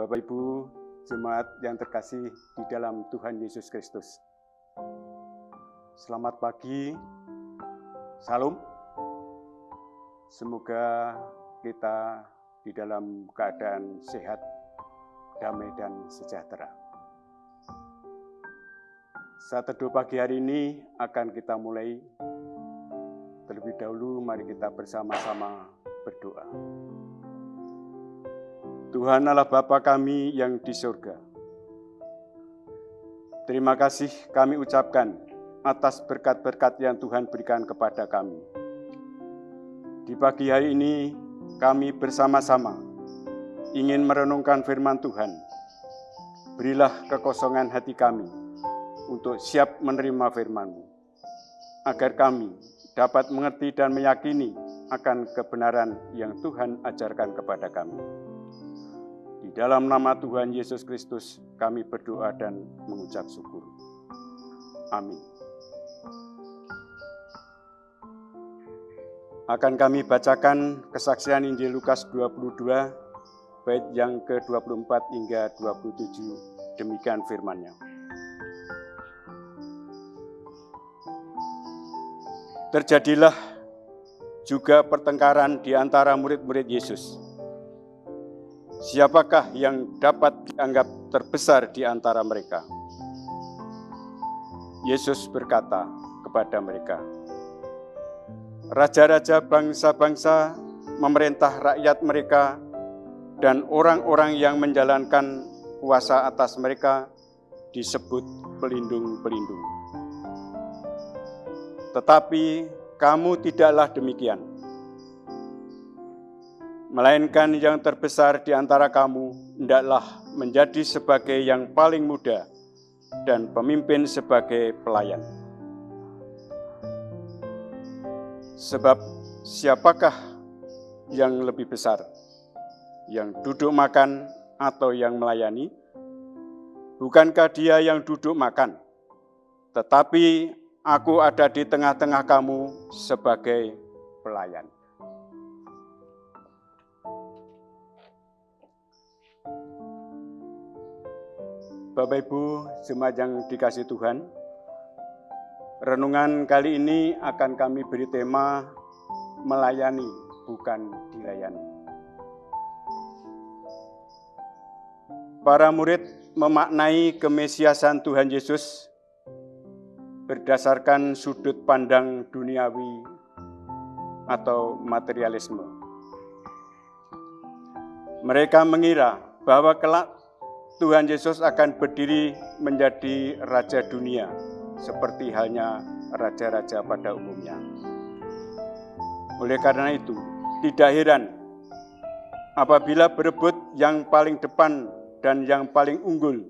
Bapak Ibu jemaat yang terkasih di dalam Tuhan Yesus Kristus. Selamat pagi, salam. Semoga kita di dalam keadaan sehat, damai dan sejahtera. Saat teduh pagi hari ini akan kita mulai. Terlebih dahulu mari kita bersama-sama berdoa. Tuhan Allah Bapa kami yang di surga, terima kasih kami ucapkan atas berkat-berkat yang Tuhan berikan kepada kami. Di pagi hari ini kami bersama-sama ingin merenungkan firman Tuhan. Berilah kekosongan hati kami untuk siap menerima firman-Mu, agar kami dapat mengerti dan meyakini akan kebenaran yang Tuhan ajarkan kepada kami. Di dalam nama Tuhan Yesus Kristus kami berdoa dan mengucap syukur. Amin. Akan kami bacakan kesaksian Injil Lukas 22, bait yang ke-24 hingga 27, demikian firman-Nya. Terjadilah juga pertengkaran di antara murid-murid Yesus. Siapakah yang dapat dianggap terbesar di antara mereka? Yesus berkata kepada mereka, raja-raja bangsa-bangsa memerintah rakyat mereka, dan orang-orang yang menjalankan kuasa atas mereka disebut pelindung-pelindung. Tetapi kamu tidaklah demikian. Melainkan yang terbesar di antara kamu hendaklah menjadi sebagai yang paling muda dan pemimpin sebagai pelayan. Sebab siapakah yang lebih besar, yang duduk makan atau yang melayani? Bukankah dia yang duduk makan? Tetapi aku ada di tengah-tengah kamu sebagai pelayan. Bapak Ibu jemaat yang dikasihi Tuhan, renungan kali ini akan kami beri tema melayani bukan dilayani. Para murid memaknai kemesiasan Tuhan Yesus berdasarkan sudut pandang duniawi atau materialisme. Mereka mengira bahwa kelak Tuhan Yesus akan berdiri menjadi Raja dunia, seperti halnya raja-raja pada umumnya. Oleh karena itu, tidak heran apabila berebut yang paling depan dan yang paling unggul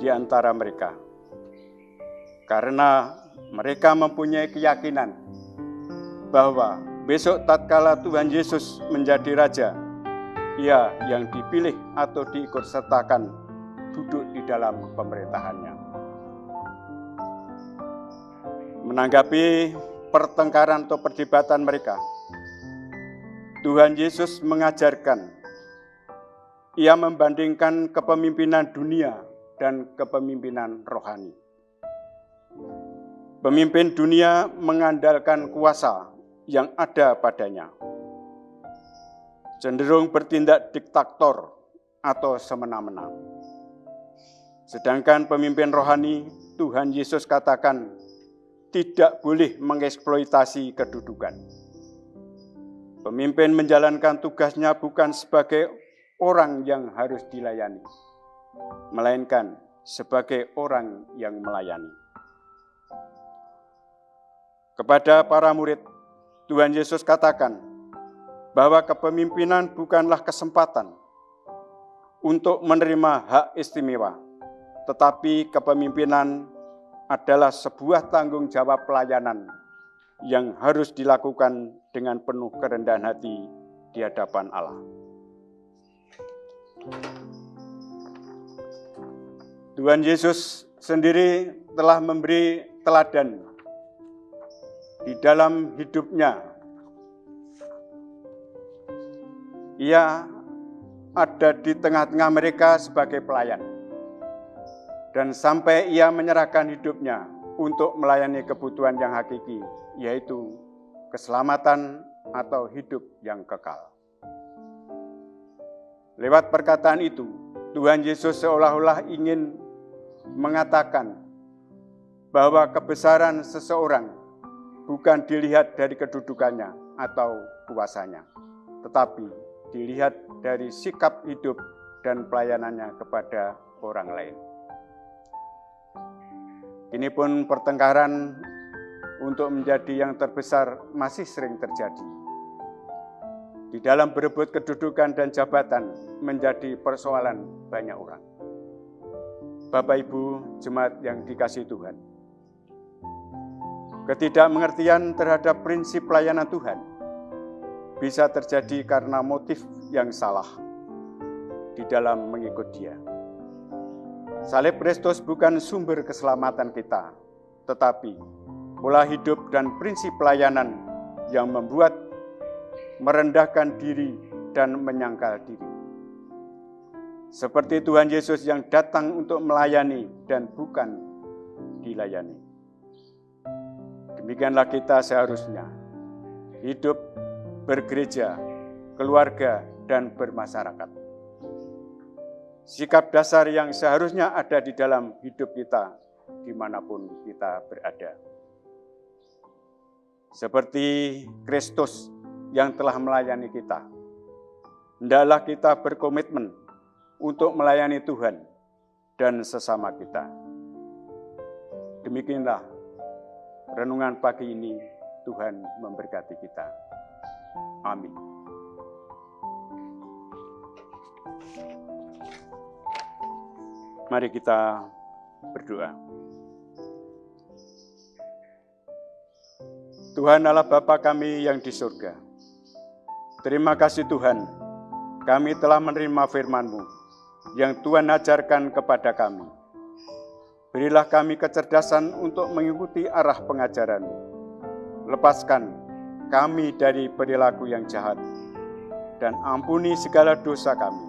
di antara mereka. Karena mereka mempunyai keyakinan bahwa besok tatkala Tuhan Yesus menjadi Raja, Ia yang dipilih atau diikutsertakan duduk di dalam pemerintahannya. Menanggapi pertengkaran atau perdebatan mereka, Tuhan Yesus mengajarkan, Ia membandingkan kepemimpinan dunia dan kepemimpinan rohani. Pemimpin dunia mengandalkan kuasa yang ada padanya, cenderung bertindak diktator atau semena-mena. Sedangkan pemimpin rohani, Tuhan Yesus katakan, tidak boleh mengeksploitasi kedudukan. Pemimpin menjalankan tugasnya bukan sebagai orang yang harus dilayani, melainkan sebagai orang yang melayani. Kepada para murid, Tuhan Yesus katakan, bahwa kepemimpinan bukanlah kesempatan untuk menerima hak istimewa, tetapi kepemimpinan adalah sebuah tanggung jawab pelayanan yang harus dilakukan dengan penuh kerendahan hati di hadapan Allah. Tuhan Yesus sendiri telah memberi teladan di dalam hidupnya. Ia ada di tengah-tengah mereka sebagai pelayan. Dan sampai ia menyerahkan hidupnya untuk melayani kebutuhan yang hakiki, yaitu keselamatan atau hidup yang kekal. Lewat perkataan itu, Tuhan Yesus seolah-olah ingin mengatakan bahwa kebesaran seseorang bukan dilihat dari kedudukannya atau kuasanya, tetapi dilihat dari sikap hidup dan pelayanannya kepada orang lain. Kini pun pertengkaran untuk menjadi yang terbesar masih sering terjadi. Di dalam berebut kedudukan dan jabatan menjadi persoalan banyak orang. Bapak Ibu jemaat yang dikasihi Tuhan, ketidakmengertian terhadap prinsip pelayanan Tuhan bisa terjadi karena motif yang salah di dalam mengikut Dia. Salib Kristus bukan sumber keselamatan kita, tetapi pola hidup dan prinsip pelayanan yang membuat merendahkan diri dan menyangkal diri. Seperti Tuhan Yesus yang datang untuk melayani dan bukan dilayani. Demikianlah kita seharusnya hidup, bergereja, keluarga, dan bermasyarakat. Sikap dasar yang seharusnya ada di dalam hidup kita dimanapun kita berada. Seperti Kristus yang telah melayani kita, hendaklah kita berkomitmen untuk melayani Tuhan dan sesama kita. Demikianlah renungan pagi ini, Tuhan memberkati kita. Amin. Mari kita berdoa. Tuhan Allah Bapa kami yang di surga, terima kasih Tuhan, kami telah menerima firman-Mu yang Tuhan ajarkan kepada kami. Berilah kami kecerdasan untuk mengikuti arah pengajaran-Mu. Lepaskan kami dari perilaku yang jahat, dan ampuni segala dosa kami.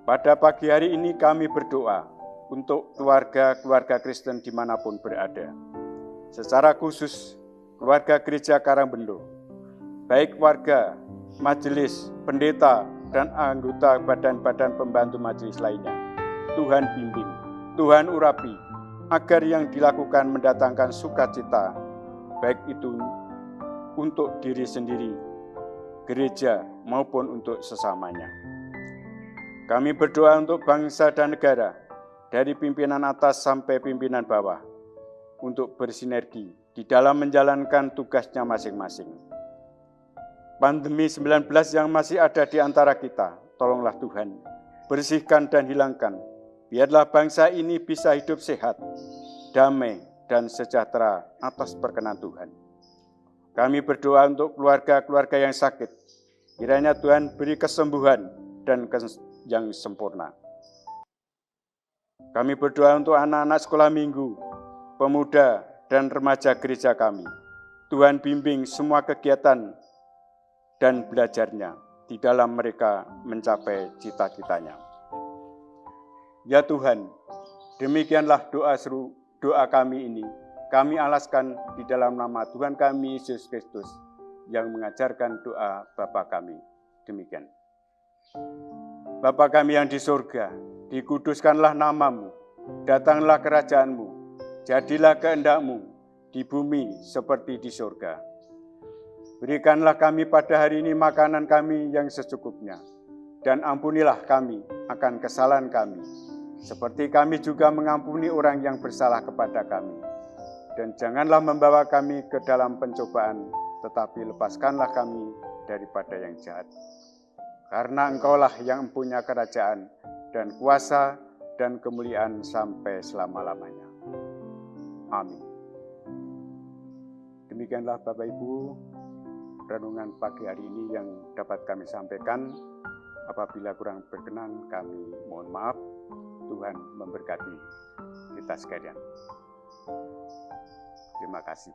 Pada pagi hari ini kami berdoa untuk keluarga-keluarga Kristen dimanapun berada. Secara khusus, keluarga Gereja Karangbendo, baik warga, majelis, pendeta, dan anggota badan-badan pembantu majelis lainnya. Tuhan bimbing, Tuhan urapi, agar yang dilakukan mendatangkan sukacita, baik itu untuk diri sendiri, gereja, maupun untuk sesamanya. Kami berdoa untuk bangsa dan negara, dari pimpinan atas sampai pimpinan bawah, untuk bersinergi di dalam menjalankan tugasnya masing-masing. Pandemi 19 yang masih ada di antara kita, tolonglah Tuhan, bersihkan dan hilangkan. Biarlah bangsa ini bisa hidup sehat, damai, dan sejahtera atas perkenan Tuhan. Kami berdoa untuk keluarga-keluarga yang sakit. Kiranya Tuhan beri kesembuhan dan yang sempurna. Kami berdoa untuk anak-anak sekolah minggu, pemuda, dan remaja gereja kami. Tuhan bimbing semua kegiatan dan belajarnya di dalam mereka mencapai cita-citanya. Ya Tuhan, demikianlah doa kami ini. Kami alaskan di dalam nama Tuhan kami Yesus Kristus yang mengajarkan doa Bapa kami. Demikian. Bapa kami yang di surga, dikuduskanlah nama-Mu, datanglah kerajaan-Mu, jadilah kehendak-Mu di bumi seperti di surga. Berikanlah kami pada hari ini makanan kami yang secukupnya, dan ampunilah kami akan kesalahan kami, seperti kami juga mengampuni orang yang bersalah kepada kami. Dan janganlah membawa kami ke dalam pencobaan, tetapi lepaskanlah kami daripada yang jahat. Karena Engkaulah yang mempunyai kerajaan dan kuasa dan kemuliaan sampai selama-lamanya. Amin. Demikianlah Bapak Ibu, renungan pagi hari ini yang dapat kami sampaikan. Apabila kurang berkenan, kami mohon maaf. Tuhan memberkati kita sekalian. Terima kasih.